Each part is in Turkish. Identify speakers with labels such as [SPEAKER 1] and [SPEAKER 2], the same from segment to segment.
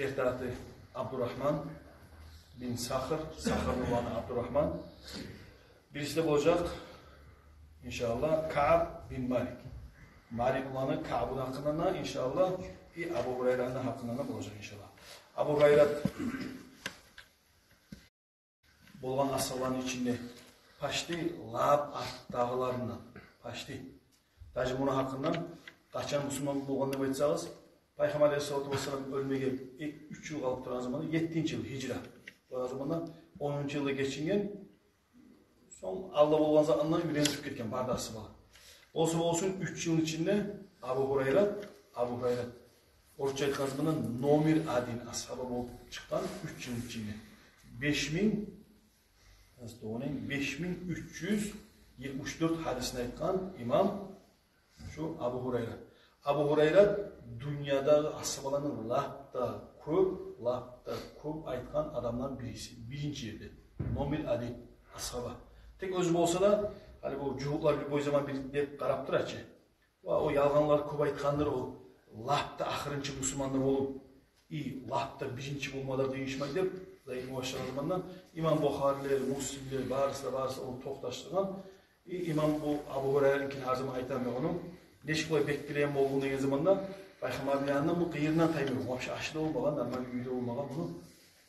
[SPEAKER 1] Gertati Abdurrahman bin Sakhr, Sakhr'ın oğlanı Abdurrahman. Birisi de olacak inşallah Ka'b bin Malik. Malik oğlanı Ka'b'ın hakkında inşallah Abu Hurayra'nın hakkında olacak inşallah. Abu Hurayra bolgan ashabların içinde paşti Lab dağlarından paşti. Даже bunun hakkında kaçan Müslüman bolgan dep aytsanız Peygamber Aleyhisselatü Vesselam ölmege 3 yıl kalıp duran zamanı 7. yıl hicra. O zamanda 10. yılı geçingen son Allah bolgan zamandan ürenip ketken barda ashablar. Olsun 3 yıl içinde Abu Hurayra Orçay aytkanız nomer adin ashabı bolup çıkan 3 yıl içinde 5374 hadisini aytkan imam şu Abu Hurayra. Abu Hurayra dünyada ashabalarının lafta köp aytkan adamdan birisi. Birinci yerde. Nomer adi ashaba. Tek özü olsa da hani bu cuhuklar bir boy zaman bir dep qarap turaçı. O yalganlar köp aytkanlar o lafta ahırıncı Müslümanlar olup lafta birinci bulmada değişmey dep zayıf başlayan zamandan İmam Bukhariler, Müslimler barısı onu toqtaştırgan. İmam bu Abu Hurayra'nın her zaman aytamıyor onu. Neşik boy bekleyen olduğunu degen zamanda Peygamber'in yanından bu kıyırından taymıyor. Vapşı aşıda olmagan, normal üyde olmagan bunu.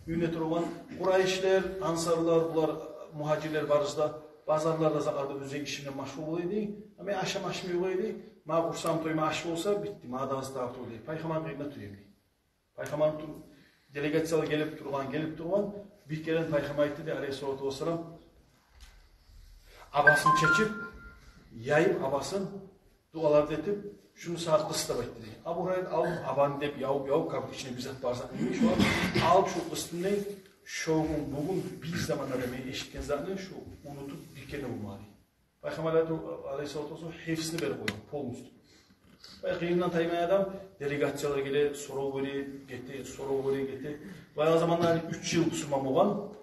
[SPEAKER 1] Üyüne turgan Kurayşler, Ansarlar, bular muhacirler barızda bazarlarda zakarda özek işimle maşgul olaydı. Ama aşam aşmıyor olaydı. Ma kursam toyma aşı olsa bitti. Ma da hızlı tarafta olaydı. Peygamber'in kıyırına turuydu. Peygamber'in delegatsiyalı gelip durgan bir kere Peygamber aytdı de Aleyhisselatü Vesselam abasını çekip yayıp abasını dualarda etip şunu saat kısıta aytdı diye. Abu Hurayra al aban dep yavup kapı içine bizzat barsa neymiş var. Al şu kısmını şoğun bugün bir zamanlarda ben eşitken zaten şu unutup bir kere bulmalı. Peygamber Aleyhisselatü Vesselam hepsini verip koyuyor. Polmustu. Kıyımdan taymaya adam delegatsiyalar gele soru veri Bayağı zamanlar 3 yıl Müslüman olan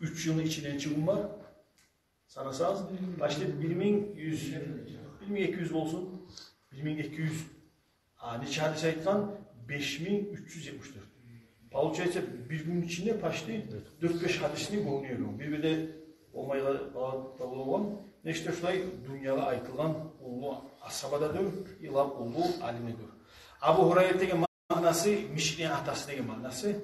[SPEAKER 1] 3 yılın içinden çıkım var. Sanasanız başta 1200 olsun. 1200 neçe hadis aytkan 5374. Paluça ise bir gün içinde paştı 4-5 hadisini bulunuyor. Bir de olmayla bağlı neşte şulay dünyada aytılgan ulu ashabadadır, ilab ulu alimidir. Abu Hurayra degen manası Mişli'nin atası degen manası.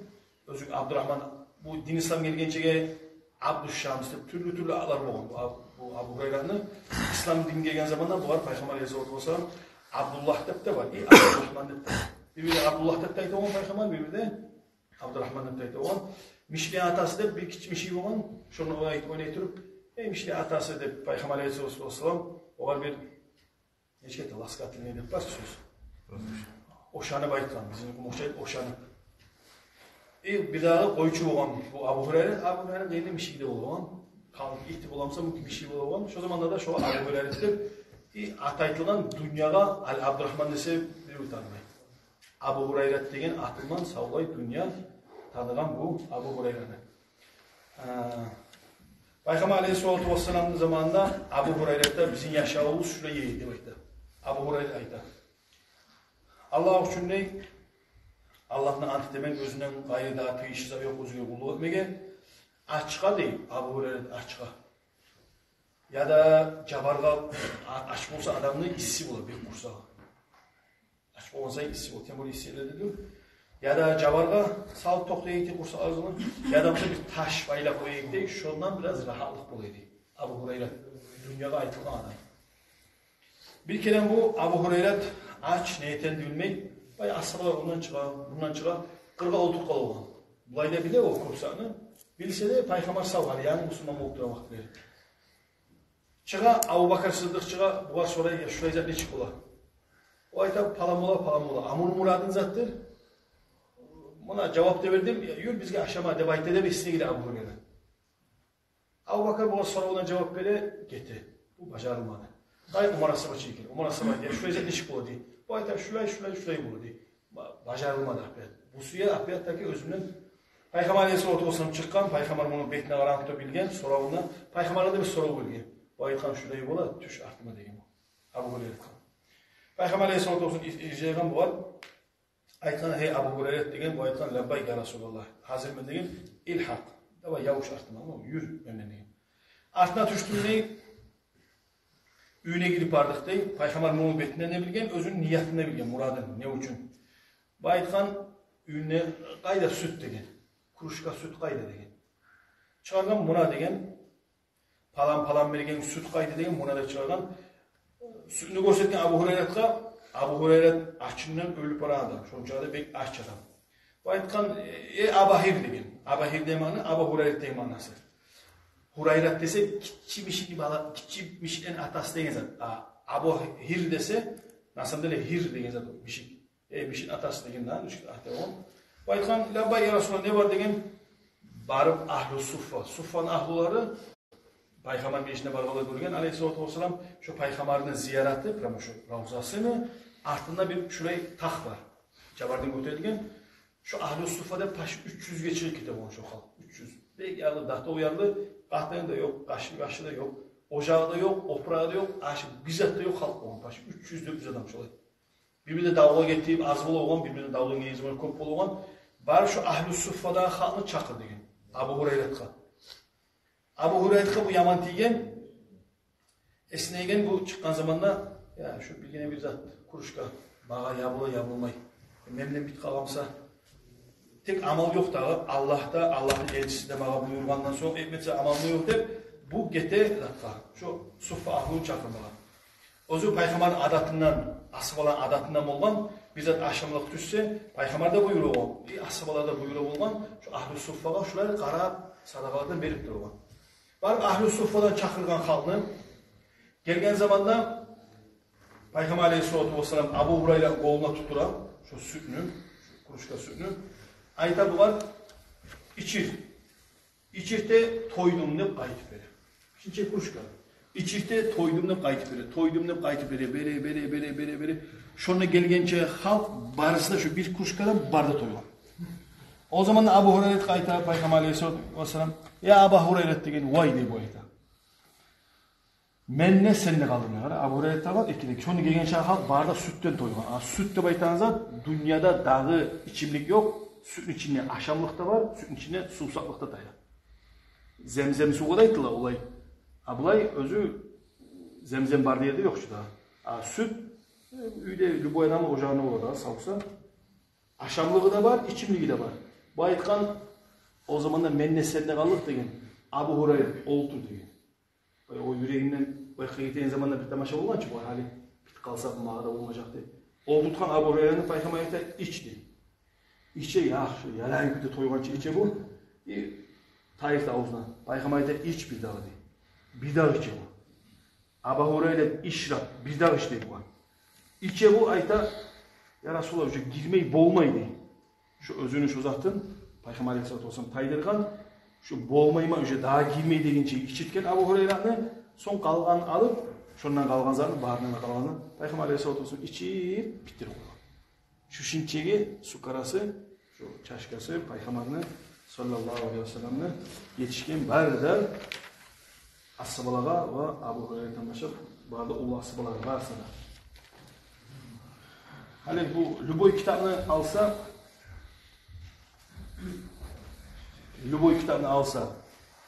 [SPEAKER 1] Özü Abdurrahman bu din İslam gelgençege Abdüşşams türlü adlar bolgan. Bu Abu Hurayra'nın İslam din gelgen zamanda bular Peygamber Aleyhisselatü Vesselam Abdullah dep de var. Abdurrahman dep de. Bir de Abdullah dep de aytı olan Peygamber, bir de Abdurrahman dep de aytı olan. Mişli'nin atası dep bir kiçik mişi bolgan. Şunu oynayıp durup işte atası dep Peygamber Aleyhisselatü Vesselam oğal bir neçkete laskatlı ne dep var söz. Oşanı baytkan bizim muhçayt oşanı. Bir daha koyucu olan bu Abu Hurayra neydi bir şey de olan. Kanun ihti olamsa mümkün bir şey olan. Şu zamanda da şu Abu Hurayra dep ataytılgan dünyaya Al Abdurrahman dese bir utanmayın. Abu Hurayra degen atılman sağlay dünya tanıgan bu Abu Hurayra'nı. Peygamber Aleyhisselatü Vesselam'ın zamanında Abu Hurayra'da bizim yaşağımız şuraya yedi bakta. Abu Hurayra ayta. Allah üçün ne? Allah'ın anti demek özünden gayrı dağıtı işi yok özüge kulu etmege. Açığa değil Abu Hurayra açığa. Ya da cabarga aç olsa adamın hissi olur bir kursa. Aç olsa hissi olur. Temur hissiyle dedim. Ya da cabarga sağlık toktayı kursa o zaman ya da bir taş bayla koyaydı. Şundan biraz rahatlık bulaydı. Abu Hurayra dünyada aytılan adam. Bir kere bu Abu Hurayra aç niyeten bilmek bayağı ashabalar bundan çıkar kırga olduk kalıvan. Bulayda bile o kursanı bilse de Peygamber sağlar yani Müslüman olduğu vakitleri. Çığa Abu Bakar Sıddık çığa bu var şuraya ne çıkıla. O ayta palamola amur muradın zattır. Buna cevap da verdim. Yürü bizge aşama debaytte de besine gide Abu Hurayra. Abu Bakar buna sonra ona cevap vere gitti. Bu başarılmadı. Hayır Umar Asaba çekil. Umar Asaba diye şuraya ne çıkıla diye. Bu ayta şurayı bulu diye. Başarılmadı ahbet. Bu suya ahbetteki özümden Peygamber Aleyhisselatü Vesselam çıkan, Peygamber bunu beytine qaranıqda bilgen, sorağından, Peygamber'e de bir soru bilgen. Bu aytkan şurayı bola, tüş artıma degen bu. Abu Hurayra. Peygamber Aleyhisselatü Vesselam izleygen bu var. Aytkan hey Abu Hurayra degen, bu aytkan labbay ya Resulallah. Hazır men degen ilhaq. Daba yavuş artıma ama yür menden degen. Artına düştüğünde üyüne girip bardık dey. Peygamber muhabbetinden ne bilgen, özünün niyetini bilgen, muradın ne üçün. Bu aytkan üyüne qayda süt degen. Kuruşka süt qayda degen. Çıkargan buna degen. Palan bergen süt qayda degen, buna da çıkargan. Sütünü görsetken Abu Hurayrat'a, Abu Hurayrat açından ölüp baran adam. Şonçada bek aç adam. Bu aytkan Abahir degen. Abahir demanı, Abu Hurayrat demanası. Hurayrat dese kitçi mişin atası degen zat. Abu Hir dese, nasıl dele Hir degen zat. Mişin atası degen lan. Bu aytkan labbay ya Resulallah ne var degen? Barıp ahlu suffa. Suffa'nın ahluları Peygamber işine barbalı görgen aleyhissalatu vesselam şu peygamberin ziyaretı, şu ravzasını altında bir şurayı tak var. Cabardan götürdüğün şu Ahl-i Suffa'da taş 300 geçirir kitap olmuş o halk. 300. Belki yarlı, dahta uyarlı, qahtayın da yok, qaşı da yok, ocağı da yok, oprağı da yok, bizzat da yok halk olan taş. 300'lük biz adam şolay. Birbirine davula getirip az bol olan, birbirine davulun gezmeli köp bol olan, bari şu Ahl-i Suffa'da halkını çakır degen. Abu Hurayrat'a. Abu Hurayrat'a bu yaman degen, esneygen bu çıkan zamanda, ya şu bilgine bir zat, kuruşka, bağa yapılmay. Memnun bit kalamsa, tek amal yok da Allah'ta, Allah'ın elçisi de bağa buyurgandan sonra etmetse amal yok der, bu gete zatfa, şu suffa ahlını çakırmalar. Ozu Peygamber'in adatından, asıbaların adatından olan, bizzat aşamlık düşse, Peygamber de buyuruyor olan, asıbalar da buyuruyor olan, şu ahl-i suffaga şuları qarab, sadaqalardan berip duruyor. Barıp Ahl-i Suffa'dan çakırgan halını, gelgen zamanda Peygamber Aleyhisselatü Vesselam Abu Hurayra koluna tuturan, şu sütünü, şu kuruşka sütünü, ayta bu var, içir. İçirte toydum ne qaytıp verir. Şimdi kuruşka. İçirte toydum ne qaytıp verir. Toydum ne qaytıp verir. Bere. Şuna gelgençe halk barısı da şu bir kuruşkadan barda toyuyor. O zaman da Abu Hurayra qayta Peygamber Aleyhisselatü Vesselam ya Abu Hurayra degen vay dey bu ayta. Men ne sende kaldım ya. Abu Hurayra var ikilik. Şunu gelgençe halk barda sütten toyuyor. Süt de baytanızda dünyada dağı içimlik yok. Sütün içinde aşamlık da var. Sütün içinde susaklık da dayı. Zemzem su kodaydılar olay. Abulay özü zemzem bar yerde yok şu da. Süt üyde Lüboyanamı ocağına olur da savuksa. Aşamlığı da var, içimliği de var. Bu aytkan o zaman da menneserine kallık degen. Abu Hurayra oldu degen. O yüreğinden kıyıteyen zamanda bir tamaşa olman ki bu hali bit kalsa mağada olmayacak diye. Oldutkan Abu Hurayra'nın Peygamber'e içti. İçe ya, yalan yüküde toygançı içe bu. Tayyip da ağzına. Peygamber'e iç bir dağı diye. Bir dağ içe bu. Abu Hurayra işrap, bir dağ içti bu. İçe bu ayta ya Resulallah girmeyi boğmayı diye. Şu özünü şu zatın Peygamber Aleyhisselatü Vesselam taydırgan şu boğmayma daha girmeyi degince içitken Abu Hurayra'nı son kalgan alıp şundan kalgan zatın bağrına kalganı Peygamber Aleyhisselatü Vesselam içip bitir oldu. Şu şinçeği su karası şu çaşkası Peygamber'ini sallallahu aleyhi ve sellem'le yetişken bari de asıbalağa ve Abu Hurayra'dan başlayıp barda ulu asıbalar varsa da. Hani bu Lüboy kitabını alsa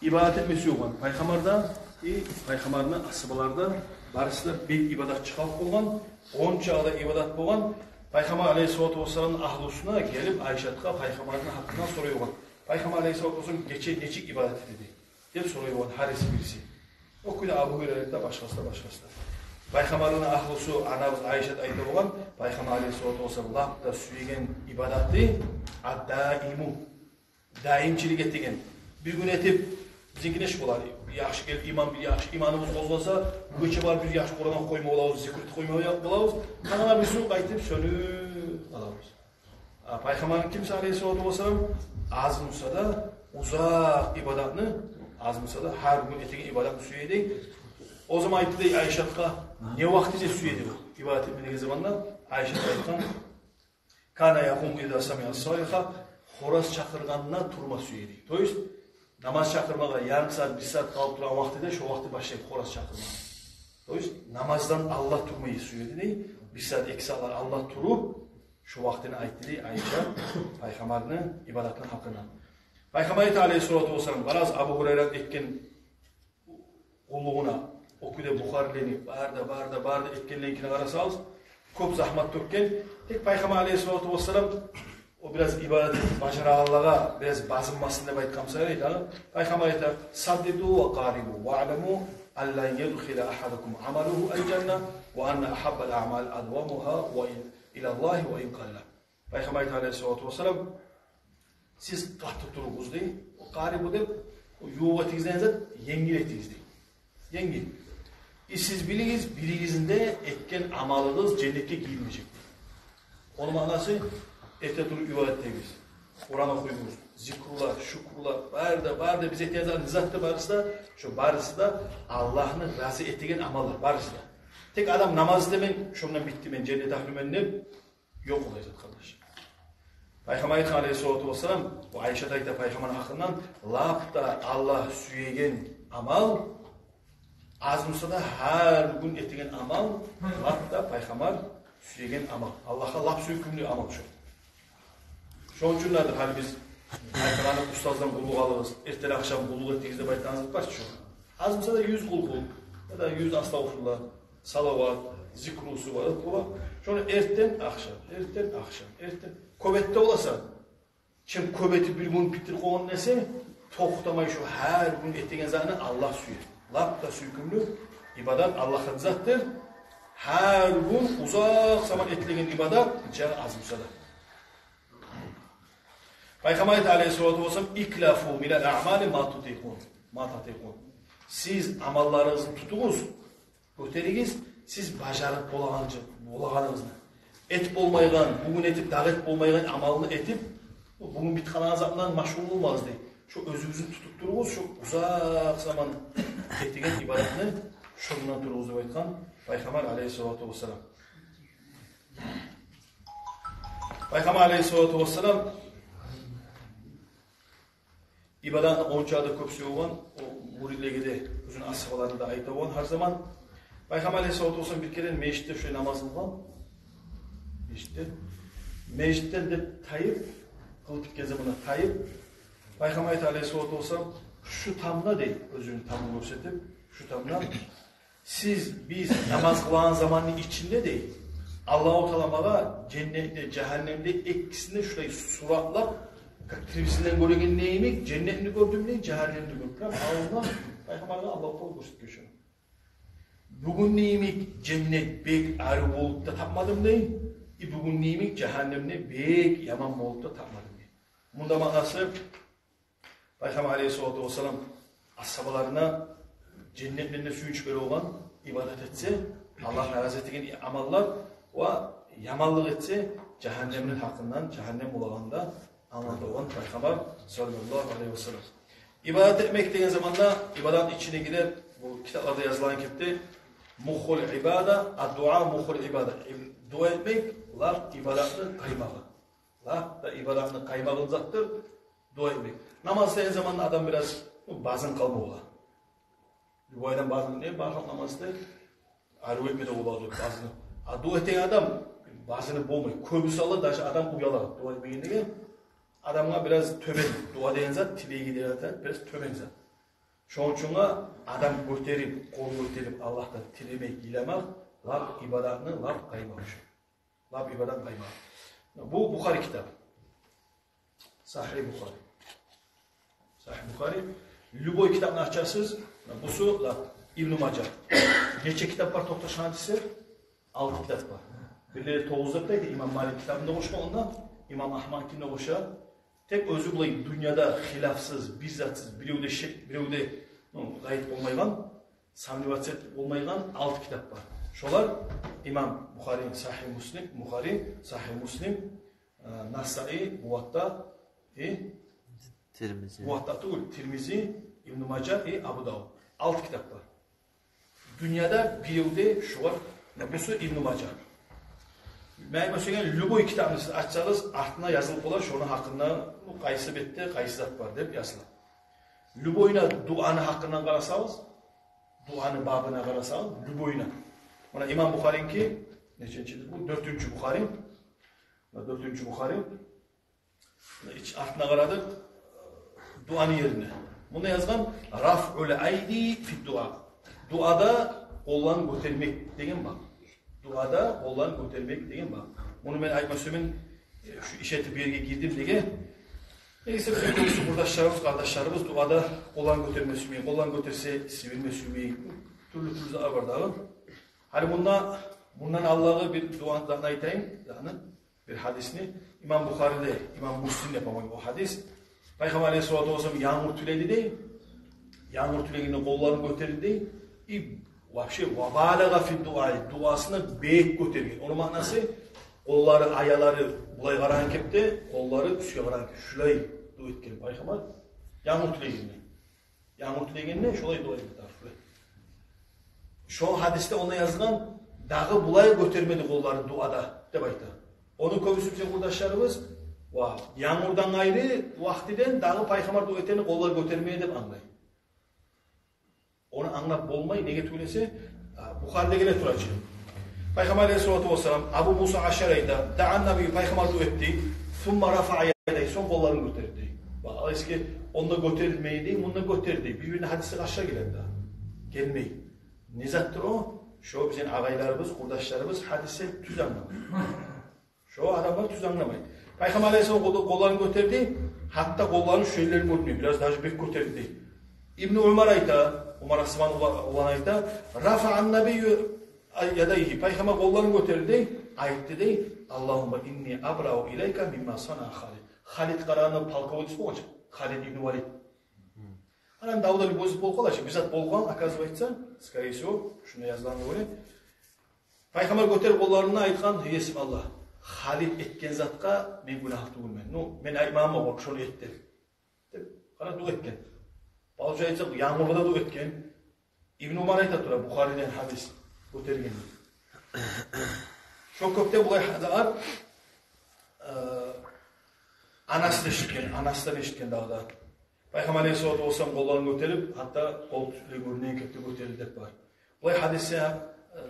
[SPEAKER 1] ibadet etmesi yok. Peygamber'den Peygamber'in asıbalardan barısı da bir ibadet çıkap olan, 10 çağda ibadet olan Peygamber Aleyhisselatü Vesselam'ın ahlusuna gelip Ayşe'tka Peygamber'in hakkından soruyor. Peygamber Aleyhisselatü Vesselam geçik ibadet dedi. Hep soruyor harisi birisi. Okuyla Abu Hurayra başkası da. Peygamber'in ahlusu anamız Ayşe ayda olan Peygamber Aleyhisselatü Vesselam lafta süyegen ibadeti ad-daimu daimçilik ettigen. Bir gün etip bizimkine şu olar. Bir yaxşı gel iman bir yaxşı imanımız bozulsa bu gece var bir yaxşı Kur'an'a koyma olağız, zikret koyma olağız. Kanala bir su qaytip sönüp alağız. Peygamber'in kimse Aleyhisselatü Vesselam az olsa da uzak ibadetini az olsa da her gün ettiğin ibadetini süyedi. O zaman ayette Ayşe'tka ne vaktice süyedi bu ibadet etmediği zamanda Ayşe'tka aytkan kana yakumu idâ sami'a sâliha horaz çakırganına turma süyedi. Toyuz namaz çakırmağa yarım saat, bir saat kalıp duran vaktide şu vakti başlayıp horaz çakırmağa. Toyuz namazdan Allah turmayı süyedi değil. Bir saat, 2 saatler Allah turup Şu vaktini aytdı Ayşe Peygamberinin ibadetinin hakkında. Peygamber Aleyhissalatu vesselam baraz Abu Hureyre etken ulluğuna okuda Bukhari'ni barda etkenliğine karasanız çok zahmet tökken. Tek Peygamber Aleyhissalatu vesselam o biraz ibadet başarılarla biraz bazınmasın diye aytkan sayılır. Peygamber ayta saddidu ve qaribu ve alemu an la yedkhila ahadukum amaluhu el-cennet ve anna ahabbal a'mal adwamuha ve ila Allah ve in qalla. Peygamber Aleyhissalatu vesselam siz qahtı turunuz değil. O qaribu deb o yuvatingizden zat yengil etdiniz değil. Yengil. Siz biligizinde etken amalınız cennetke girmeyecek. Onun manası ete durup ibadetteyiz. Kur'an'a koyuyoruz. Zikrullah, şukrullah, barda biz ettiğimiz nizatta barısı da Allah'ın razı ettiğin amallar barısı da. Tek adam namaz demen, şundan bitti men cennet ahlümenine yok olacak kardeş. Peygamber Aleyhissalatu vesselam bu Ayşe'de de Peygamber'in hakkından lapta Allah süyegen amal azmısa da her gün ettiğin amal lapta Peygamber süyegen amal. Allah'a lap süykümlü amal şu. Şunun için nedir? Hani biz Kur'an'ın ustazdan kulluk alırız. Erteli akşam kulluk ettiğinizde baytanızlık var şu. Azmısa da 100 kulluk ya da 100 astağfurullah, salavat, zikrusu var. Şunu erten akşam. Köbette olasa, kim köbeti bir gün bitir koğun nese, toxtamay şu her gün ettiğin zaten Allah suyu. Lapta süykümlü ibadat Allah'ın zattır. Her gün uzak zaman ettiğin ibadat canı azmısa da. Peygamber Aleyhissalatu vesselam iklafu minel a'mali ma tatikun. Siz amallarınızı tutunuz, öterigiz, siz başarıp bolağanınızı. Et bolmaygan, bugün etip davet bolmaygan amalını etip, bugün bitkan azapından maşgul olmaz deyip. Şu özünüzü tutup durunuz, şu uzak zaman ettiğin ibadetini şundan durunuz deyip aytkan Peygamber Aleyhissalatu vesselam. Peygamber Aleyhissalatu vesselam İbadatın onçada köpsü olan, o muridlerine uzun ashabalarında ayta olan her zaman Peygamber Aleyhissalatu vesselam bir kere meşritte şöyle namazını var. Meşritten de tayıp, kılıp gezimine tayıp, Peygamber Aleyhissalatu vesselam şu tamla değil, özünü tamla gösterip, şu tamla biz namaz kılan zamanın içinde değil, Allah-u Teala'ya cennette, cehennemde ikisini şurayı suratlap Tribisinden göregen neyimi, cennetini gördüm neyim, cehennemini gördüm. Allah, Peygamber'den Allah'u kol gösterdi şunu. Bugün neyimi cennet bek arı olup da tapmadım neyim, bugün neyimi cehennemine bek yaman olup da tapmadım neyim. Bunda manası, Peygamber Aleyhissalatu vesselam ashabalarına cennetlerinde suyuç böyle olan ibadet etse, Allah razı ettiğin amallar ve yamallık etse, cehennemin hakkından, cehennem olağında anladı olan Peygamber sallallahu aleyhi ve sellem. İbadet etmek dediğin zamanda ibadet içine girer. Bu kitaplarda yazılan kitapta muhul ibada, dua muhul ibada. Dua etmek, ibadetin kaymağı. Da ibadetin kaymağı zattır. Dua etmek. Namaz dediğin zamanda adam biraz bazen kalma ola. Bu aydan bazen ne? Bazen namazda arı etmede ola bazen. Dua ettiğin adam bazen bulmuyor. Köbüsü alır da adam uyalar. Dua etmeyince adamga biraz töben, dua deyen zat, tileyi giderken biraz töben zat. Şunun için adam gösterip, kol gösterip Allah'tan tilemek, ilemek, laf ibadatını laf kaymamış. Laf ibadat kaymağı. Bu Bukhari kitabı. Sahih Bukhari. Sahih Bukhari. Lüboy kitabını açarsınız. Busu İbn-i Macar. Neçe kitap var Toktaş hadisi? 6 kitap var. Birileri 9'daktaydı İmam Malik kitabında koşma ondan. İmam Ahmad kimle koşa? Tek özü bulayım dünyada hilafsız, bizzatsız, birevde gayet olmaygan, samimiyatsız olmaygan 6 kitap var. Şolar İmam Bukhari, Sahih Muslim, Nasai, Muvatta, Tirmizi, İbn-i Macar, Abu Davud. 6 kitap var. Dünyada birevde şu var, busu İbn-i Macar. Ben mesela Lüboy kitabını siz açsanız altına yazılıp olan şunun hakkında kayısı bette, kayısı zat var deyip yazılan. Lüboyuna duanı hakkından karasanız, duanı babına karasanız, Lüboyuna. Ona İmam Bukhari'nki, neçencidir bu? 4. Bukhari. 4. Bukhari. İç altına qaradık. Duanın yerine. Bunda yazgan raf'ul aydi fi dua. Duada kollarını götürmek degen bak. Duada kollarını götürmek degen bak. Bunu ben aytmasımın şu işetip yerge girdim dege. Neyse bizim konusu buradaşlarımız, kardeşlerimiz duada kollarını götürmesi, kollarını götürse sivilmesi, türlü var dağı. Hani bundan Allah'ı bir duadan aytayım, yani bir hadisini İmam Bukhari'de, İmam Müslim yapamıyor o hadis. Peygamber Aleyhisselatü Vesselam yağmur tüledi değil, yağmur tüleginde kollarını götürdü değil. Vahşi vabalaga fi duasını beyik götürgen. Onun manası kolları, ayaları bulay qaran kepti, kolları üstüge qaran kepti. Şulay dua etken Peygamber yağmur tüleginde. Yağmur tüleginde şulay dua etken. Şu hadiste ona yazılan dağı bulay götürmedi kolları duada de bayta. Onu köbüsü bize kurdaşlarımız yağmurdan ayrı vaktiden dağı Peygamber dua eteni kolları götürmeye de anlayın. Onu anlap olmayı nege tüylese Bukhari'de gele turacı. Peygamber Aleyhisselatü Vesselam Abu Musa Aşaray'da da'an Nabi Peygamber dua etti. Thumma rafa'a yedey son kollarını götürdü. Bak eski onda götürülmeydi, bunda götürdü. Birbirine hadisi aşağı gelen daha. Gelmeyi. Nezattır o? Şu bizim ağaylarımız, kurdaşlarımız hadise tüz anlamayı. Şu adamlar tüz anlamayı. Peygamber Aleyhisselam kollarını götürdü. Hatta kollarını şöylerini görünüyor. Biraz daha bek götürdü. İbn Umar ayta, Umar Asman olan ayta, rafa'an nabiyyü yadayhi. Peygamber kollarını götürdü. Ayette değil. Allahumma inni abra'u ileyka mimma sana Halid. Halid qaranın palka odisi bu olacak. Halid ibn Walid. Anam Davud'a bir bozuk bol kolaşı. Bizzat bol kolan akazıbaytsa, скорее всего, şuna yazılan öyle. Peygamber götürüp kollarını aytkan, yesim Allah. Halid etken zatka men günah tuğulmen. No, men imam'a bak şunu etti. Kana dua etken. Bazı aytsak yağmurda dua etken. İbn Umar ayta tura Bukhari'den hadis götürgen. Çok köpte bulay hadar Anas'tan eşitken dağda. Peygamber Aleyhisselatü Vesselam kollarını götürüp hatta kol görünen köpte götürüldük var. Bu hadise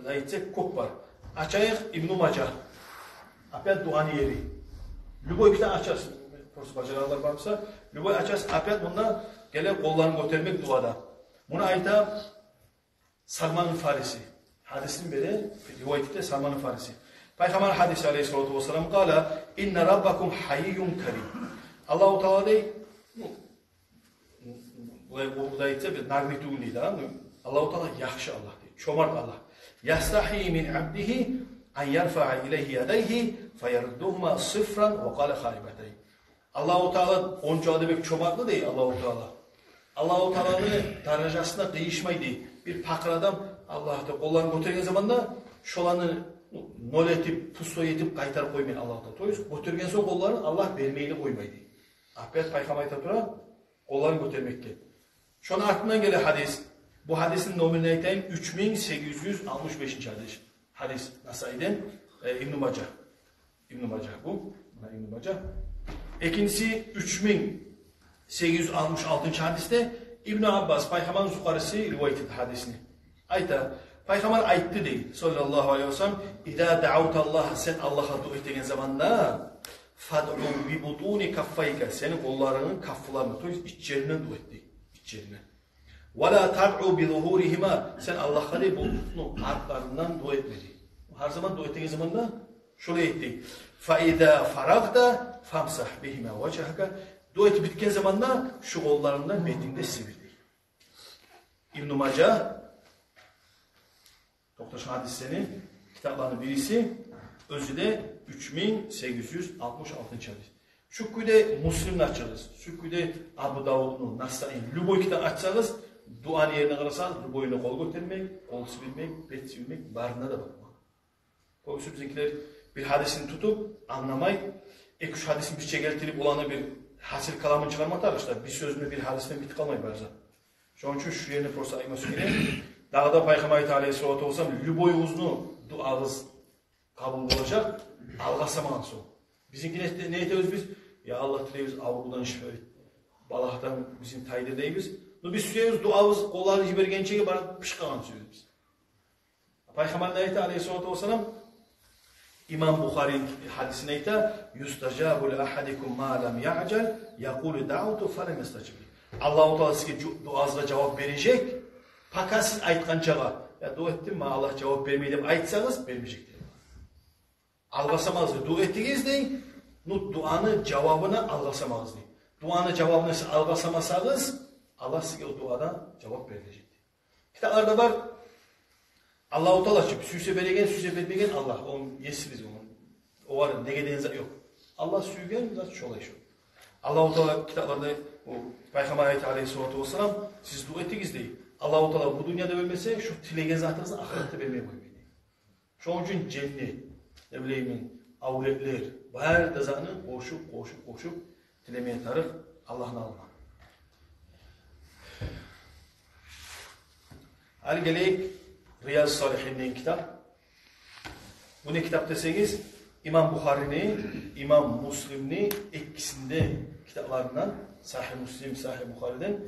[SPEAKER 1] aytsak çok var. Açayıq İbn Majah. Apet duanı yeri. Lüboy bir tane açarsın. Prosu bacaralar varsa lüboy açarsın. Apet bunda gele kollarını götürmek duada. Buna ayta Salman-ı Farisi. Hadisin beri rivayette Salman-ı Farisi. Peygamber hadisi Aleyhisselatü Vesselam kala inne rabbakum hayyun karim. Allah-u Teala dey bu da aytsa bir nagmitu deydi. Allah-u Teala yaxşı Allah deydi. Çomart Allah. Yastahi min abdihi an yarfa'a ileyhi yadayhi feyarudduhuma sıfran ve kâle haribatayı. Allah-u Teala onca adebek çomartlı değil Allah-u Teala. Allah-u Teala'nın derecesinde değişmeydi. Bir pakır adam Allah'ta kollarını götürgen zamanda şolanı nol etip, pusu etip kaytar koymayın Allah'ta. Toyuz, götürgen son kollarını Allah vermeyini koymaydı. Ahbet Peygamber'e tura kollarını götürmekte. Şunun ardından gelen hadis. Bu hadisin nominini aytayım 3865. hadis. Hadis Nasai'den İbn Majah. İbn Majah bu. İbn Majah. İkincisi 3866. hadiste İbn Abbas Peygamber'in yukarısı rivayet etti hadisini. Ayta Peygamber ayttı değil sallallahu aleyhi ve sellem İzâ da'avtallaha sen Allah'a dua ettiğin zamanda fad'u bi butuni kaffayka senin kollarının kafflarını toyuz içlerinden dua etti. İçlerinden. Ve la tad'u bi zuhurihima sen Allah'a değil bu artlarından dua etmedi. Her zaman dua ettiğin zamanda şöyle etti. Fa izâ faragta famsah bihima vecehaka dua etip bitken zamanda şu kollarından metinde sivildi. İbn Majah Doktor hadisinin kitaplarının birisi özü de 3866. hadis. Şu küde Müslim'le açarız. Şu küde Abu Davud'un Nasai'nin Lüboy kitap açsanız duanı yerine kırarsanız Lüboy'una kol götürmek, kol sivilmek, pet sivilmek barına da bakmak. Koyusu bizimkiler bir hadisini tutup anlamayı ek hadisin bir çegeltirip olanı bir hasil kalamını çıkarmak arkadaşlar. Bir sözünü bir hadisine bit kalmayı bazen. Şu an için şu yerine porsa ayması yine dağda Peygamber Aleyhisselatü Vesselam lüboy uzunu duağız kabul olacak. Algasaman son. Bizimki ne ediyoruz biz? Ya Allah dileyiz Avrupadan şöyle balaktan bizim tayda deyiz. Biz söylüyoruz duağız kolları jibergençeği bana pişkalan söylüyoruz biz. Peygamber Aleyhisselatü Vesselam İmam Bukhari'nin hadisine ayta yustajabu li ahadikum ma lam ya'jal yaqulu da'utu falam yastajib. Allahu Teala sizge duazga cevap verecek. Fakat siz aytkançaga ya dua ettim ma Allah cevap vermey dep aytsanız vermeyecek diyor. Algasamaz dua ettiniz deyin. Duanı cevabını algasamaz deyin. Duanı cevabını siz algasamasanız Allah sizge o duadan cevap verecek. Kitaplarda var Allah-u Teala süse beregen, süse vermegen Allah. Onun yesiz onun. O var ne gedeniz yok. Allah süygen zaten şolay şu. Allah-u Teala kitaplarda o Peygamber Aleyhisselatü Vesselam siz dua ettiniz deyin. Allah-u Teala bu dünyada vermese şu tilegen zatınızı ahirette vermeye koymayın. Şunun için cennet, ne bileyim, avretler, her dazanı koşup dilemeye tarık Allah'ın alma. Hadi geleyik Riyaz Salihin'in kitap. Bu ne kitap deseniz İmam Bukhari'ni, İmam Müslim'ni ikisinde kitaplarından Sahih Müslim, Sahih Bukhari'den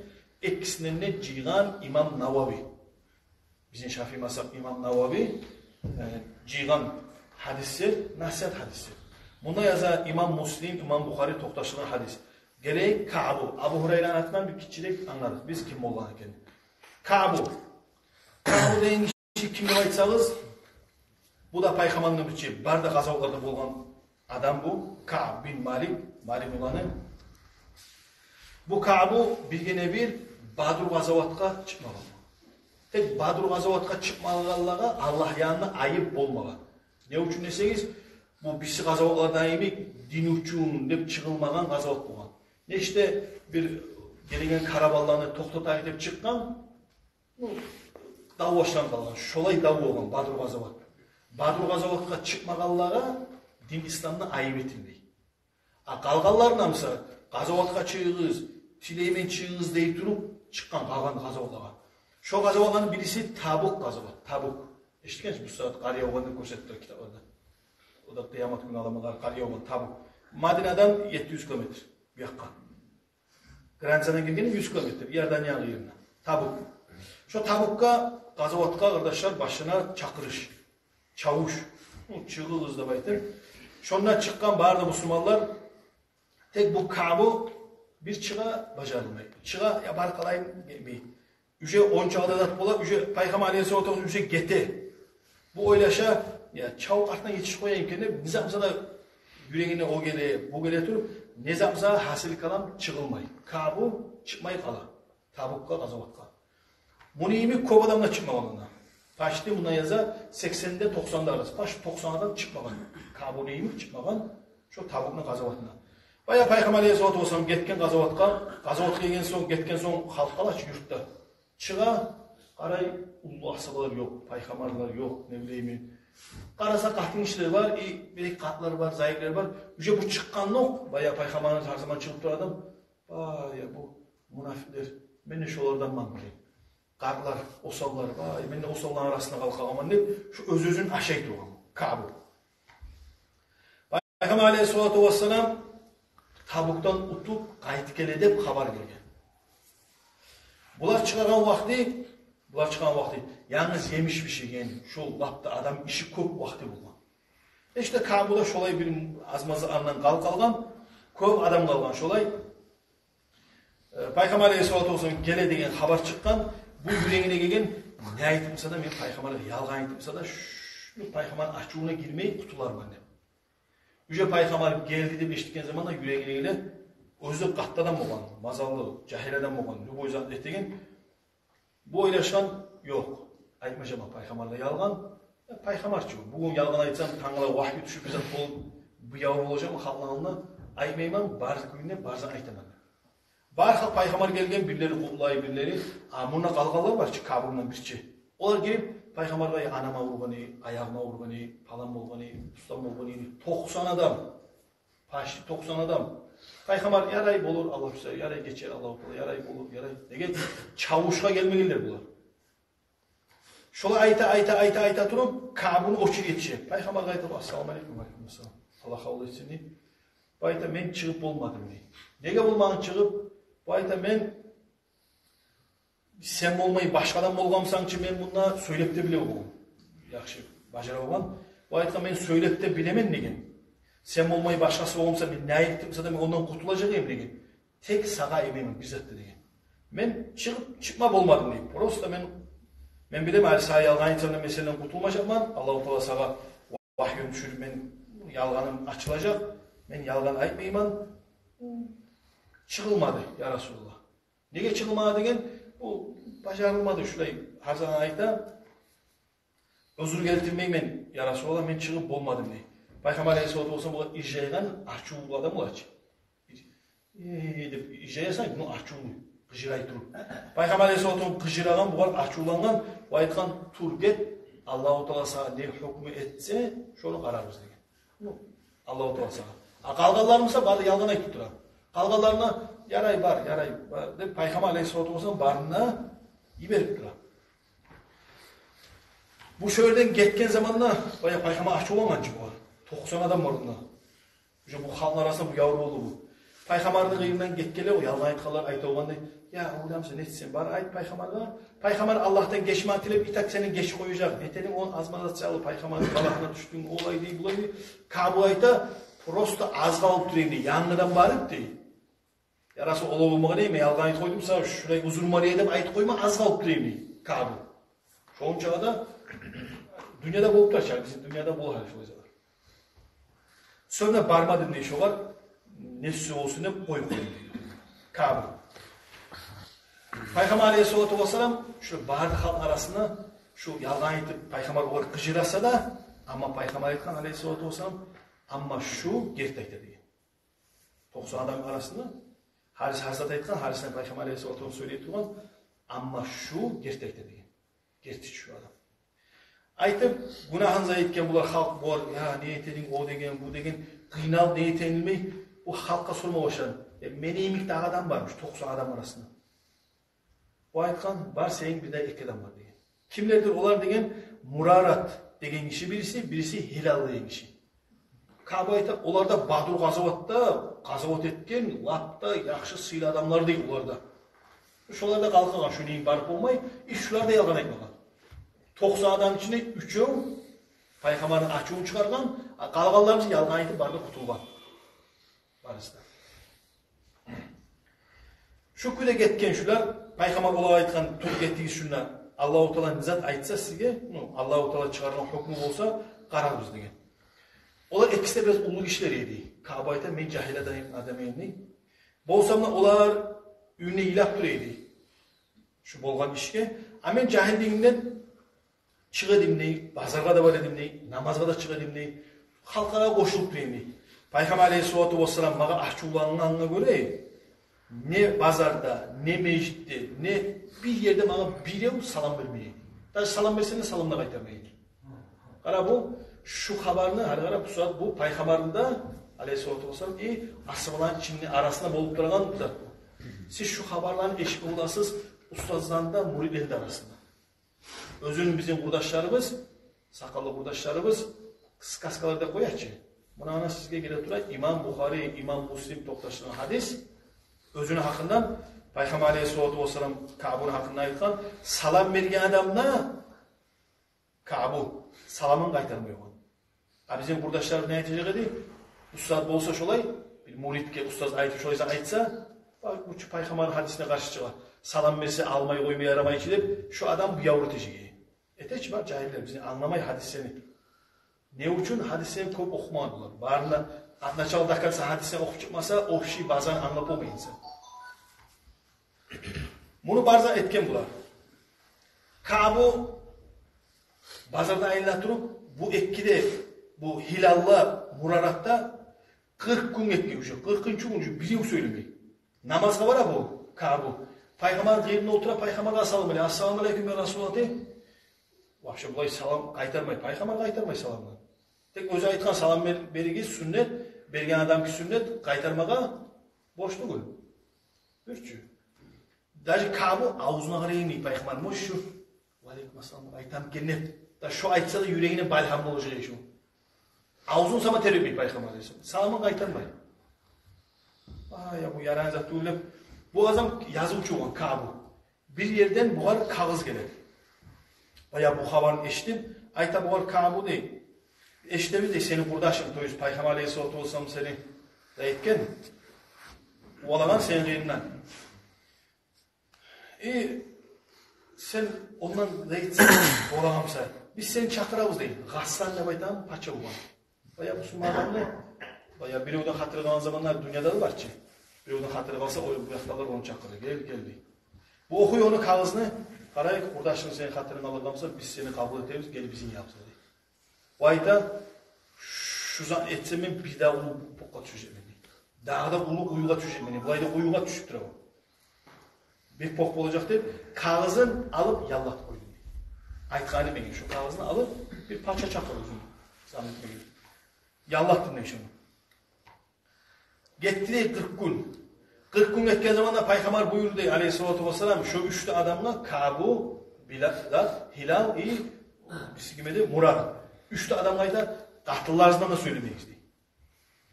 [SPEAKER 1] ikisinden ne ciğan İmam Navavi. Bizim Şafii mazhab İmam Navavi ciğan hadisler, nasihat hadisi. Bunda yazar İmam Müslim, İmam Bukhari toxtaşılan hadis. Gerek Ka'bu, Abu Hurayra anlatman bir kişilik anladık. Biz kim olan ekan. Ka'bu deyin kim aytsanız bu da Peygamber'in birçi barda gazavlarda bolgan adam bu Ka'b bin Malik olanı. Bu Ka'bu bilgene bir Badr gazavatga çıkmagan. Tek Badr gazavatga çıkmaganlarga Allah yanına ayıp olmagan. Ne üçün deseniz bu birisi gazavatlardan emek din üçün dep çıkılmagan gazavat bolgan. Ne işte bir gelingen karaballarını toxtatayık dep çıkkan dav başlan kalgan, şolay dav olgan Badr gazavat. Badr gazavatga çıkmaganlara din İslam'da ayıp etilmey. Kalganlarına mısa gazavatga çıgız, tileymen çıgız deyip durup çıkkan kalgan gazavatlara. Şu gazavatların birisi Tabuk gazavat. Tabuk. Eşitkensiz bu saat qariya olganını көрсөттүр kitaplarda. O da kıyamet günü adamlar qariya olgan Tabuk. Madina'dan 700 km bu yakka. Grancadan gelgeni 100 km. Iordaniya yerine. Tabuk. Şu Tabukka gazavatga arkadaşlar başına çakırış, çavuş, çığız da baytır. Şondan çıkkan barda Müslümanlar tek bu Ka'bu bir çığa bacarılmayı. Çığa ya barkalayın gelmeyi. Üce 10 çağda dat bola, üce Peygamber Aleyhisselatü Vesselam üce gete. Bu oylaşa ya çav artına yetiş koyayım ki nizamsa da yüreğine o gele, bu gele turup nizamsa hasil kalan çıkılmayı. Ka'bu çıkmayı kala. Tabukka gazavatka. Bunu iyimi kov adamla çıkmamalına. Paşti buna yaza 80'de 90'da arası. Paş 90'dan çıkmagan. Kabul iyimi çıkmagan. Şu Tabuk'un gazavatına. Baya Peygamber Aleyhisselatü Vesselam getken gazavatka getken son halkalaç yurtta. Çığa qaray ulu asabalar yok, payxamarlar yok, ne bileyim. Qarasa qatın işleri var, bir qatlar var, zayıflar var. Üce bu çıkkan yok. Baya payxamarlar her zaman çıkıp duradım. Baya bu munafikler. Ben de şolardan manqılayım. Qarlar, osallar, vay, ben de osalların arasında qalqalaman deyip, şu öz-özün aşağı durğan, Ka'bu. Peygamber Aleyhisselatü Vesselam Tabuk'tan utup, qayıt gele dep xabar gelgen. Bular çıkan vakti, yalnız yemiş bir şey yani, şu lapta adam işi köp vakti bulgan. İşte Ka'bu'da şolay bir azmazı arından qalqalgan, köp adam qalgan şolay. Peygamber Aleyhisselatü Vesselam gele degen xabar çıkkan, bu yüreğine gelgen ne aytımsa da men Peygamber'e yalgan aytımsa da şu Peygamber'in açığına girmeyi kutular var ne. Üce Peygamber geldi de eşitken zaman da yüreğine gelgen özü qattadan bolgan, mazallı, cahileden bolgan, bu boyzat ettigen bu oylaşan yok. Aytmajama Peygamber'le yalgan, Peygamberçi. Bugün yalgan aytsam tangala vahyi düşüp bizat bol bu yavru olacağım hallanına aytmayman, barz gününe barzan aytaman. Barha Peygamber gelgen birileri kutlay birileri, amuna qalqallar var ki Kabul'dan birçi. Onlar gelip Peygamber'e anama urgani, ayağıma urgani, falan bolgani, ustam bolgani, 90 adam. Paşi 90 adam. Peygamber yaray bolur, Allah bize yaray geçer, Allah yaray bolur, yaray. Degen çavuşa gelmegiler bular. Şola ayta turup Kabul'u oçur yetişir. Peygamber ayta assalamu aleykum aleykümselam. Allah kabul etsin. Bayta men çıkıp bolmadım deyip. Nege bolmağın çıkıp bayta men sen olmayı başkadan bolgamsançı men bunda söylep de bile bolgam. Yaxşı bajara bolgan. Bu ayetken ben söylep de bilemen degen. Sen olmayı başkası olmasa ben ne ayettimse de ben ondan kurtulacağım degen. Tek sağa emeğim bizzat degen. Ben çıkma olmadım degen. Prosta ben bilem hali sağa yalgan insanın meseleden kurtulmayacakman. Allah-u Teala sağa vahyonu düşürüp ben yalganım açılacak. Ben yalgan aytmayman. Çıkılmadı ya Resulullah. Nege çıkılmadı degen? Bu başarılmadı şulay. Hazan ayta özür geltirmeymen ya Resulullah ben çıkıp olmadım diye. Peygamber Aleyhisselatü olsa bu icraygan açuğlu adam olaç. İcraysan bunu açuğlu. Kıcıray turup. Peygamber Aleyhisselatü'nün kıcıragan bu kadar açuğlangan bu aytkan tur get Allah-u Teala sana ne hükmü etse şunu kararız diye. Allah-u Teala sana. Kalgalarımızsa bari yalgan aytıp duran. Kalgalarına yaray var deyip Peygamber Aleyhisselatü olsa barına iberip duran. Bu şöyleden getken zamanla bayağı Peygamber aç olamancı bu var. 90 adam var bunda. Bu halkın arasında bu yavru oldu bu. Peygamber'in kıyımdan getkele o yalgan aytkalar ayta olganda ya oğlamsa ne etsin bari ayt Peygamber'e. Peygamber Allah'tan geçme tilep itak senin geç koyacak. Netenin onun azmanatçalı Peygamber'in balağına düştüğün olay değil bulay değil. Kabu ayta prosta az kalıp durayım diye yanlıdan barıp değil. Yarası olu olmağı değil mi? Yalgan ayt koydum sana şurayı uzurmalı edip ayt koyma az kalıp durayım diye. Kabu. Çoğun çağda dünyada bulup taşar. Bizim dünyada bulup taşar. Sonra barmadın ne işi var? Nefsi olsun hep koy koyun diyor. Kabe. Peygamber Aleyhisselatü Vesselam şu bardı halk arasında şu yalgan aytıp Peygamber olur kıcırasa da ama Peygamber Aleyhisselatü Vesselam ama şu gertekte diyor. 90 adam arasında Haris Hazret aytkan Haris'ten Peygamber Aleyhisselatü Vesselam söyleyip durgan ama şu gertekte diyor. Gertik şu adam. Aytıp günahınıza etken bular halk var ya ne etedin o degen bu degen kıynal ne etenilmey bu halka sorma başladı. Meneyimlik daha adam varmış 90 adam arasında. Bu aytkan var senin bir de iki adam var degen. Kimlerdir olar degen Murarat degen kişi birisi Hilal degen kişi. Kabe ayta olarda Badr gazavat etken lapta yaxşı sıylı adamlar değil olarda. Şolarda kalkagan şu neyin barıp olmay iş şularda yalgan aytmagan. 90 adam içinde 3'ü Peygamber'in açığını çıkargan, kalganlarımız yalgan aytıp barda kutulgan. Barısında. Şu küle getken şular, Peygamber olarak aytkan Türk ettiği şunlar, Allah-u Teala nizat aytsa sizge, Allah-u Teala çıkargan hükmü olsa qararız degen. Olar ikisi de biraz ulu işler yedi. Kabe ayta men cahil adam edini. Bolsamda olar ünne ilap duraydı. Şu bolgan işke. Amen cahil deyinden çıkadım deyip, bazarga da baradım deyip, namazga da çıkadım deyip, halkara koşulup deyip deyip. Peygamber Aleyhisselatü Vesselam bana ahçulanına göre ne bazarda, ne meclitte, ne bir yerde bana bir salam vermeyi. Tabi salam versene salamla kaytarmayı. Kara bu, şu haberini, hani bu saat bu Peygamber'in de Aleyhisselatü Vesselam asıbalan içinde arasında bulup duran bu. Siz şu haberlerin eşit olasız ustazlarında muridleri arasında. Özün bizim kurdaşlarımız, sakallı kurdaşlarımız kaskalarda koyarçı. Buna ana sizge gele turay İmam Bukhari, İmam Müslim toptaşılan hadis özünü hakkından Peygamber Aleyhisselatü Vesselam Ka'b'ın hakkında aytkan salam vergen adamna Ka'b'ı salamın kaytarmıyor. Bizim kurdaşlarımız ne aytacak edi? Ustad bolsa şolay, bir muridke ustaz aytı şolaysa aytsa bu Peygamber'in hadisine karşı çıkar. Salam verse almayı koymayı aramayı çilip şu adam bu yavru teşeği. Eteç var cahiller bizi anlamayı hadisini. Ne için hadisini çok okumadılar. Barına anlaşal dakarsa hadisini okup çıkmasa o şey bazen anlapamayın insan. Bunu bazen etken bular. Ka'b'ı bazarda ayınla durup bu ekkide bu Hilal'la Murarat'ta 40 gün etkiyor. 40. gün bir yıl söylemeyi. Namazda var bu Ka'b'ı. Peygamber yerine oturup Peygamber'e assalamu aleykum. Assalamu aleykum ya Resulullah. Vahşi bulay salam kaytarmay. Peygamber kaytarmay salamla. Tek özü aytkan salam berigi sünnet, bergen adam ki sünnet kaytarmaga boşluğu gül. Ürçü. Daji Ka'b'ı ağzına karayım Peygamber moşşu. Aleyküm assalam aytam kennet. Da şu aytsa da yüreğine balhamlı olacak şu. Ağzın sama terbiye Peygamber aleyhisselam. Salamı kaytarmay. Ya bu yaranacak tuğulep. Bu adam yazıcı olan Ka'b'ı. Bir yerden bu kadar kağız gelir. Baya bu havanı eşittim. Ayta bu kadar Ka'b'ı değil. eştevi de senin kurdaşın toyuz Peygamber Aleyhisselatü Vesselam seni aytken olaman senin gıyından. Sen ondan aytsan olamamsa biz seni çakırabız değil. Gassan ne baytan paça ulan. Baya Müslüman adamı baya bir öğden hatırı kalan zamanlar dünyada da var ki. Bir öğden hatırı kalsa bu yaktalar onu çakırır. Gel değil. Bu okuyor onun kağızını. Karayık kurdaşın senin hatırını alırlamsa biz seni kabul ederiz. Gel bizim yapsa değil. Vayda şu zaman etsemin bir daha ulu bokka düşecek. Daha da ulu uyuğa düşecek. Vayda uyuğa düşüp duruyor. Bir bok olacak değil. Kağızın alıp yallat koydum. Aytkanı benim şu kağızını alıp bir parça çakır uzun. Zannetme gibi. Yallattım ne şunu. Gitti de 40 gün. 40 gün geçken zaman da Peygamber buyurdu Aleyhisselatü Vesselam şu üçlü adamla Kabu, Bilal, Hilal, bisikimede Murar. Üçlü adamla da katıllarından da söylemeyiz diye.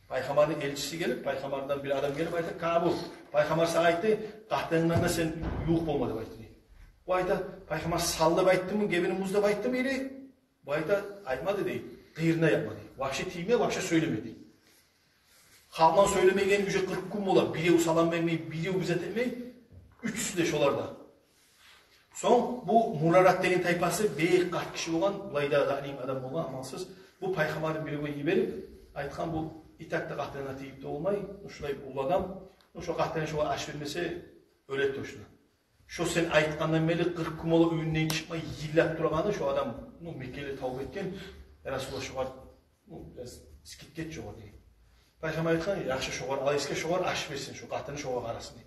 [SPEAKER 1] Peygamber'in elçisi gelip, Peygamber'den bir adam gelip ayta Kabu. Peygamber sana aytdı, kahtlarından da sen yuh olmadı baytı diye. Bu ayta Peygamber saldı bayttı mı, gebinin muzda bayttı mı yeri? Bu ayta aytmadı değil, kıyırına yapmadı. Vahşi tiyme, vahşi söylemedi. Haldan söylemeyen yüce 40 gün mola, biri salam vermeyi, biri bize etmeyi, üçüsü de şolarda. Son bu Murarat denen tayfası beyik kaç kişi olan, bulayda zalim adam olan amansız, bu Peygamber'in biri gibi verip, aytkan bu itakta kahtlarına teyip de olmay, şurayı ulu adam, şu kahtlarına şu aş vermesi öğretti hoşuna. Şu sen aytkandan beri 40 gün mola öyünden çıkmayı yillap durağını şu adam Mekke'yle tavuk etken, Resulullah şu var, biraz skit geç şu var diye. Peygamber aytkan, yaxşı şoğar, alayıska şoğar aş versin, şu qahtını şoğar arasını.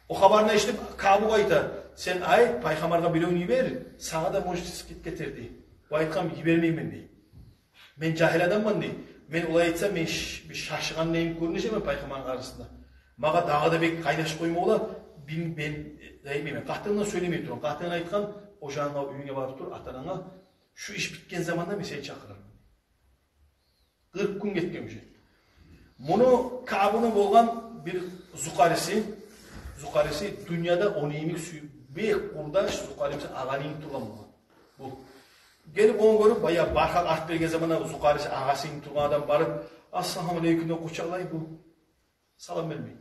[SPEAKER 1] O habarını eşitip, Kabu ayta, sen ay, Peygamber'e bir oyunu ver, sana da mojdiskit getirdi. Bu aytkan, yibermeyim diye. Ben cahil adamım diye. Ben olay etsem, ben bir şaşıgan neyim görüneceğim Peygamber'in arasında. Mağa dağa da bir kaynaş koyma ola, ben deyimeyim. Qahtını söylemeyip durun. Qahtını aytkan, ocağına, üyüne varıp dur, atanana, şu iş bitken zamanda ben seni çakırırım. 40 gün getmemiş. Bunu Kabu'nun bolgan bir Zukarisi dünyada onu yemek suyu. Bir kurdaş Zukarisi ağanın turgan bu. Gelip onu görüp bayağı barkak art bergen zamanda Zukarisi ağasının turgan adam barıp Assalamu aleyküm'den kucaklayıp bu salam vermeyin.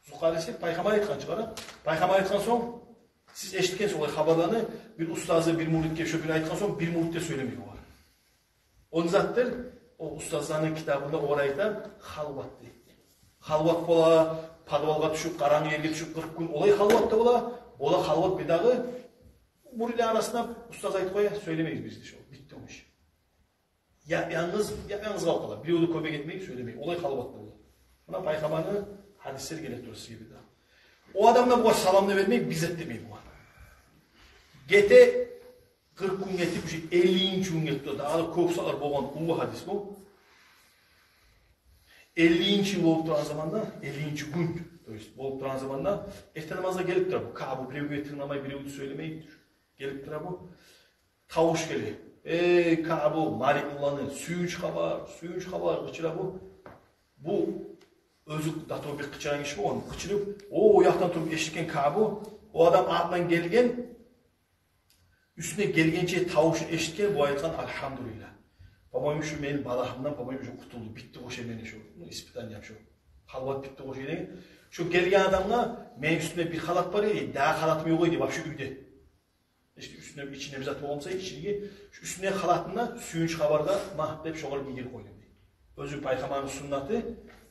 [SPEAKER 1] Zukarisi Peygamber aytkan çıkara. Peygamber aytkan son siz eşitken olay haberlerini bir ustazı bir muritke şöyle aytkan son bir muritte söylemiyor var. Onun zattır o ustazlarının kitabında orayda halvat deyip. Halvat bola, padvalga düşüp, karan yerge düşüp 40 gün olay halvatta bola. Ola halvat bir dağı muridler arasında ustaz aytı koya söylemeyiz biz de şu. Bitti o iş. Yalnız kalkalar. Bir yolu köpek etmeyi söylemeyiz. Olay halvatta bola. Buna Peygamber'in hadisleri gelip durası gibi daha. O adamla bu salamını vermeyi biz etmeyiz bu. Gete 40 gün getip, 50. gün getip, daha da köksalar boğan ulu hadis bu. 50. yıl olup duran zamanda, 50. gün olup duran zamanda, erten namazda gelip duran bu. Kabu bir tırnamayı, bir söylemeyi gelip duran bu. Tavuş geliyor. Ey Kabu, Malik Ulan'ı, suyunç kabar, kıçıra bu. Bu özük dato bir kıçıran kişi bu onu. Kıçırıp, o yaktan tutup eşitken Kabu, o adam altından gelgen, üstüne gelgençe tavuşun eşitken bu ayetken elhamdülillah. Babam şu benim balahımdan babam şu kutuldu. Bitti o şey beni şu. İspitan yap şu. Halvat bitti o şey değil. Şu gelgen adamla benim üstüne bir halat var ya. Daha halatım yok idi bak şu üyde. İşte üstüne içine bir zat olmasa içine şu üstüne halatına suyunç kabarda mahdep şoğal bir yer koydum. Özü Peygamber'in sünneti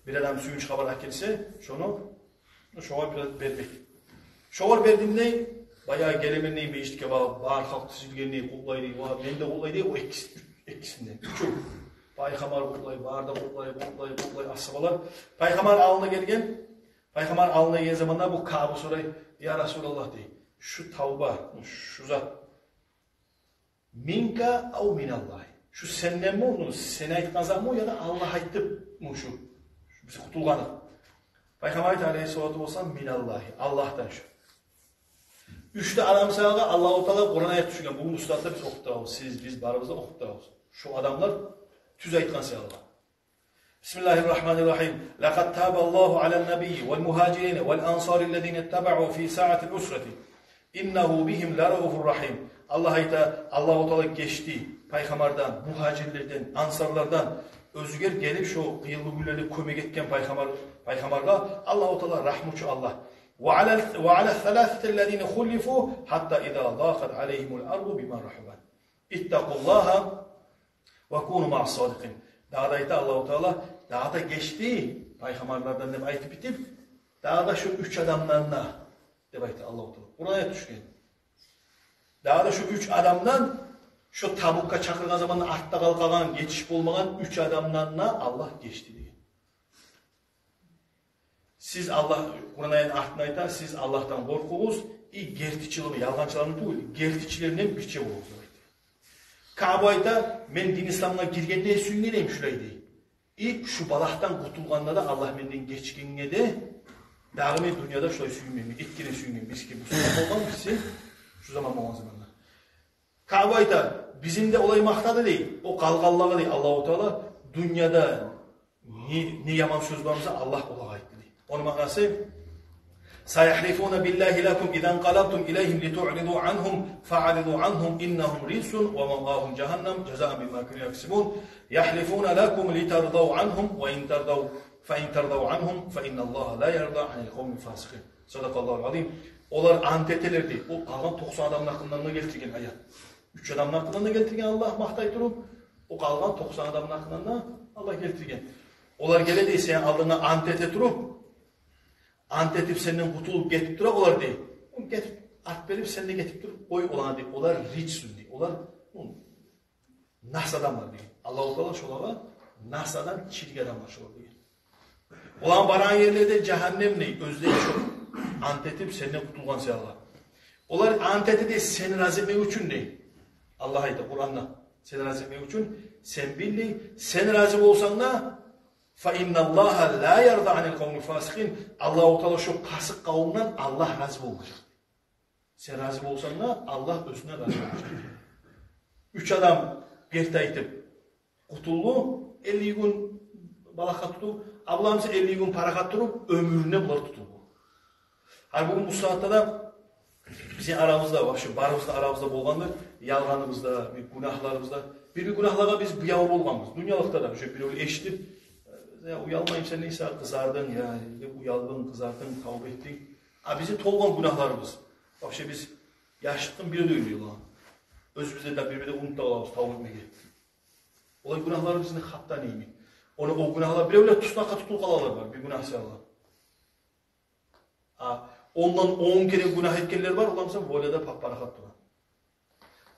[SPEAKER 1] bir adam suyunç kabar akelse şunu şoğal biraz vermek. Şoğal verdiğimde bayağı gelemenliği bir işte var halk tüzülgenliği kullaydı var. Ben de kullaydı o ikisinden. Çok. Peygamber kullay, varda kullay, ashabalar. Peygamber alnına gelgen zamanlar bu Kabu soray, ya Resulallah dey. Şu tavba, şu zat. Minka au minallah. Şu senden mi onu, sen aytkan zat mı ya da Allah ayttı mı şu? Biz kutulganı. Peygamber Aleyhisselatü Vesselam minallahi. Allah'tan şu. Üçte adam sahaga Allah-u Teala Kur'an ayet düşüngen. Bugün ustadda biz okuttuğumuz, biz barımızda okuttuğumuz. Şu adamlar tüz aytkan sahaga. Bismillahirrahmanirrahim. Laqad taballahu alan nabiyyi vel muhacirin vel ansarillezine ittaba'u fi sa'atil usrati. İnnehu bihim la raufur rahim. Allah ayta Allah-u Teala geçti paygamardan, muhacirlerden, ansarlardan özgür gelip şu kıyılgı günlerde kömek etken paygamarga Allahu Teala rahmuçu Allah. Ve ala thalathetellezine hullifu hatta idâ dâkat aleyhimul ardu bima rahubat. İttakullaha ve kunu ma'as sadikin. Dağda Allahu Teala dağda geçti paygamarlardan dem aytıp bitip dağda şu üç adamlarına dep aytı Allahu Teala. Buraya düşken. Dağda şu üç adamdan şu Tabukka çakırgan zamanında artta kalkagan, geçiş bulmagan üç adamlarına Allah geçti diye. Siz Allah, Kur'an ayetinin artına ayta, siz Allah'tan korkuğuz, gertiçiliği, yalgancılarını değil, gertiçilerinden bir şey oluruz. Kabe ayta, men din İslam'ına girgende sünneleyim şuraydı. Şu balaktan kurtulganda da Allah menden geçkinge de, dağımı dünyada şurayı sünneleyim, etkili sünneleyim. Biz ki bu zaman olmaz mı? Şu zaman olmaz zamanlar. Kabe ayta, bizim de olay maktadı değil, o kalgallağı değil. Allah-u Teala dünyada ne yaman söz varsa Allah ola ayıttı değil. Onun manası سَيَحْلِفُونَ بِاللّٰهِ لَكُمْ اِذَا انْقَلَبْتُمْ اِلَيْهِمْ لِتُعْرِضُوا عَنْهُمْ فَعَرِضُوا عَنْهُمْ اِنَّهُمْ رِجْسٌ وَمَوْآهُمْ جَهَنَّمْ جَزَاءً بِمَا كَانُوا يَكْسِبُونَ يَحْلِفُونَ لَكُمْ لِتَرْضَوْا عَنْهُمْ فَاِنْ تَرْضَوْا عَنْهُمْ فَاِنَّ اللّٰهَ لَا يَرْضَى عَنِ الْقَوْمِ الْفَاسِقِينَ Sadakallahu azim. Onlar antetelerdi. O kalan 90 adamın hakkından getirgen ayet. 3 adamın hakkından getirgen Allah mahtay durup o kalan 90 adamın hakkından Allah getirgen. Onlar gelediyse aldığına antete durup antetip senden kutulup getip durak olar değil. Getip at verip sen de getip durup oy olan değil. Onlar riçsün değil. Onlar nas adamlar değil. Allah-u Teala şolara nasadan çirkin adamlar şolar değil. Olan baran yerlerde cehennem değil. Özdeyi çok. Antetip senden kutulgan şey Allah. Onlar anteti de seni razı etmek için değil. Allah ayette Kur'an'da seni razı etmek için sen bildi. Sen razı olsan da فَاِنَّ اللّٰهَ لَا يَرْضَ عَنِ الْقَوْمِ الْفَاسِقِينَ Allah-u Teala şu kasık kavimden Allah razı olacak. Sen razı olsan da Allah özüne razı olacak. 3 adam geride aytıp kutuldu, 50 gün balaka tutup, ablamızı 50 gün para tutup, ömrüne bular tutuldu. Bugün bu saatte da bizim aramızda, barımızda aramızda bolgandır, yalganımızda, günahlarımızda, bir günahlara biz bir yavru olmamız. Dünyalıkta da bir öyle eşitip, ya uyalmayayım sen neyse kızardın ya, uyaldın, kızardın, tavba ettin. Bizim tolgan günahlarımız. Biz yaşlıktan biri de ölüyor lan. Özümüzde de birbirine unuttu alalım, tavba etmeye. Olay günahlarımız bizim hatta neymi? O günahlar bile tutunaka tutul kalalar var, bir günah sayarlar. Ondan 10 kere günah etkenler var, olamsa volada papparakat duran.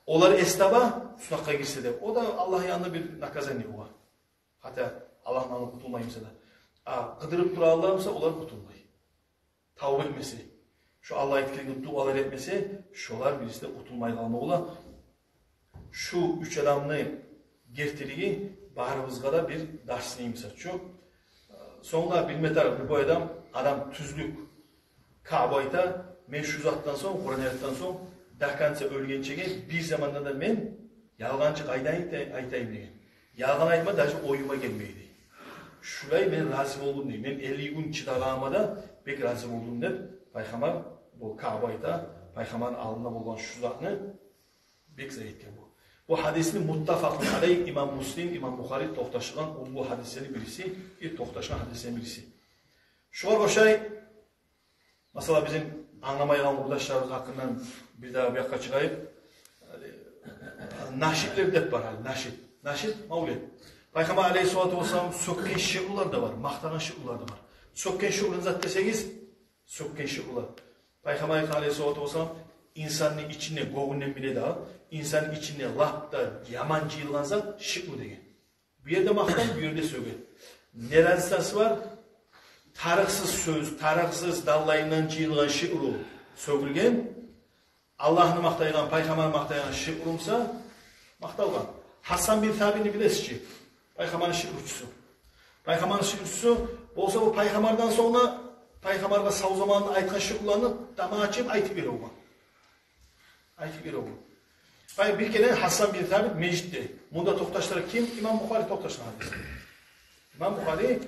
[SPEAKER 1] Onlar estaba tutunaka girse de, o da Allah yanında bir nakazeni var. Hatta Allah'ın kurtulmayımsa da. Kıdırıp durarlarsa onlar kurtulmayı. Tavba etmesi, şu Allah'a etkilerini dualar etmesi, şolar birisi de kurtulmayı kalma ola. Şu 3 adamını gertiriyi bağrımızda da bir dersini satıyor. Sonra bilmetar bu adam tüzlük Kabe'de meşruzattan sonra, Kur'an ayettan sonra dakansa ölgençege bir zamanda da men yalgancı aytayım deyin. Yalgan aytma da oyuma gelmeydi. Şurayı ben razı oldum diye. Ben 50 gün çıdağıma da pek razı oldum der. Peygamber bu Kabe'de Peygamber'in alnına olan şu zatını pek zayıfken bu. Bu hadisini muttafakun aleyh İmam Müslim, İmam Bukhari tohtaşılan bu hadislerin birisi, bir tohtaşılan hadislerin birisi. Şu var o şey, mesela bizim anlamayan arkadaşlarımız hakkından bir daha bir yakka çıkayıp, naşitler de var, naşit, mavlid. Peygamber aleyhissalatu vesselam sökken şiirler de var, maktanan şiirler de var. Sökken şiirler zaten deseniz, sökken şiirler. Peygamber aleyhissalatu vesselam insanın içine goğunnen bile daha, insanın içine lapta yaman cıyılgansa şiir degen. Bir yerde maktan, bir yerde sögen. Nerazistası var? Tarıksız söz, tarıksız dallayından cıyılgan şiiru sögülgen, Allah'ını maktaygan, Peygamber'ini maktaygan şiirumsa maktalgan. Hasan bin Thabit'i bilesizce, Peygamber'in şiirçisi. Peygamber'in şiirçisi olsa bu Peygamber'den sonra Peygamber'e sağ zamanında aytkan şiirlerini dama açıp aytıp veriyor. Aytıp veriyor. Bir kere Hasan bin Thabit meclitte. Bunda toktaşları kim? İmam Bukhari toktaşlar hadisi. İmam Bukhari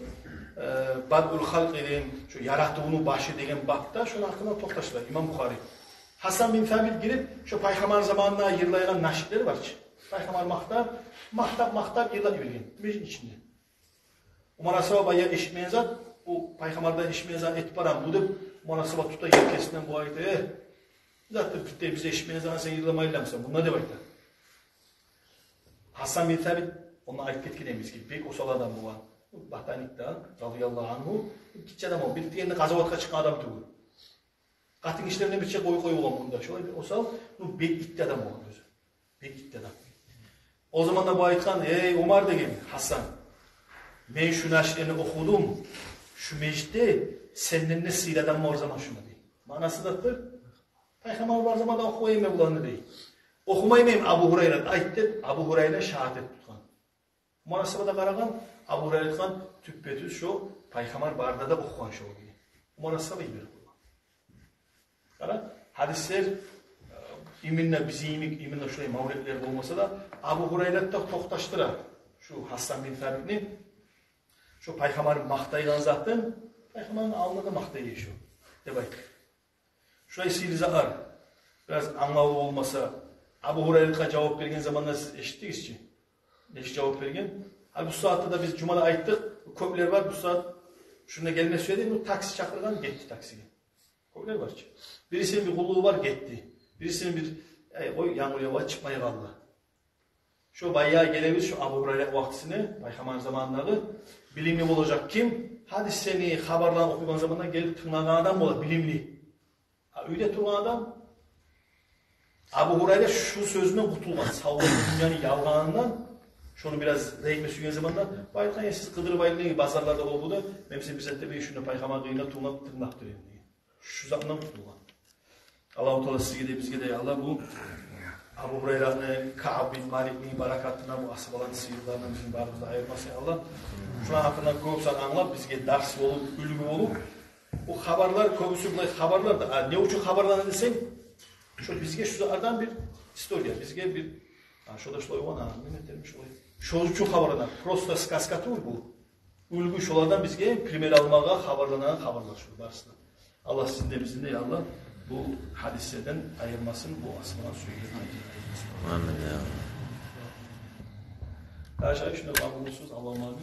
[SPEAKER 1] Bad'ul Halk degen, şu yarattığının başı degen babda şunun hakkında toktaşlar. İmam Bukhari. Hasan bin Thabit girip şu Peygamber zamanında yırlayan naşitleri var ki. Peygamber maktab yıllar bilgen. Bizim içinde. Umarasaba bayağı eşitmeyen zat, o Peygamber'den eşitmeyen zat et param bu deyip, umarasaba tuta yerkesinden bu ayda, zaten bitti bize eşitmeyen zat sen yırlamayırlamsan, bunlar de bayda. Hasan bin Thabit, ona ait ketkenemiz gibi, pek osal adam bu var. Batanik'ta, radıyallahu anhu, gitçe adam o, bir diğerinde gazavatka çıkan adam tuğur. Katın işlerine bir şey koyu olan bunda. Şöyle bir osal, bu bek gitti adam olan özü. Bek gitti adam. O zaman da bu ayetkan, ey Umar degen, Hasan, ben şu naşirini okudum, şu mecde senden ne sıyradan mı o zaman şunu değil. Manası dadır, Peygamber var zaman da okumayayım bulanı değil. Okumayayım Abu Hurayra ayette, Abu Hurayra şehadet tutkan. Manası da karagan, Abu Hurayra tutkan tüppetüz şu, Peygamber barda da okuyan şu gibi. Manası da iyi bir hadisler iminle bizi iminle şöyle mavretler olmasa da Abu Hurayrat'ta tohtaştıra şu Hasan bin Thabit'ni şu Peygamber'in maktayılan zaten Peygamber'in alnında maktayı yaşıyor. De bak. Şurayı silize ar. Biraz anlamlı olmasa Abu Hurayrat'a cevap vergen zamanlar siz eşittiğiniz için. Eşit cevap vergen. Bu saatte de biz Cuma'da ayttık. Köpler var bu saat şuna gelme söyledim. Bu taksi çakırdan gitti taksiye. Köpler var ki. Birisinin bir kulluğu var gitti. Birisinin bir o yağmurya var çıkmaya kaldı. Şu bayağı gelebilir şu Abu Hurayra vaktisini, Peygamber zamanları bilimli olacak kim? Hadi seni haberden okuyan zamanında gelip tırnağı adam olur, bilimli. Öyle tırnağı adam Abu Hurayra şu sözüne kurtulmaz. Salladı dünyanın yavranından şunu biraz değme süren zamanında bayılkan ya siz Kıdır bayılmayın bazarlarda olduğunda memsi bize de bir şunu Peygamber kıyına tırnak diyor. Şu zamandan kurtulmaz. Allah-u Teala sizge de bizge de ya Allah bu Abu Hurayra'nın, Ka'b bin Malik'in barakatına bu asıbalan sıyırlarına bizim barımızda ayırması ya Allah. Şuna hakkında köpsen anlap bizge ders olup, ülgü olup o haberler, köpüsü haberler da ne uçuk haberler desem şu bizge şulardan bir istoriya, bizge bir şurada şöyle var ha, ne demiş şöyle. Şu uçuk haberler, prosta skaskatı bu. Ülgü şulardan bizge primer almağa haberlanan haberler şu barısında. Allah sizin de bizim de ya Allah bu hadislerden ayırmasın, bu asmadan suyuyla ayırmasın.
[SPEAKER 2] Amin ya.
[SPEAKER 1] Her şey şuna bağımlısınız, Allah'ım amin.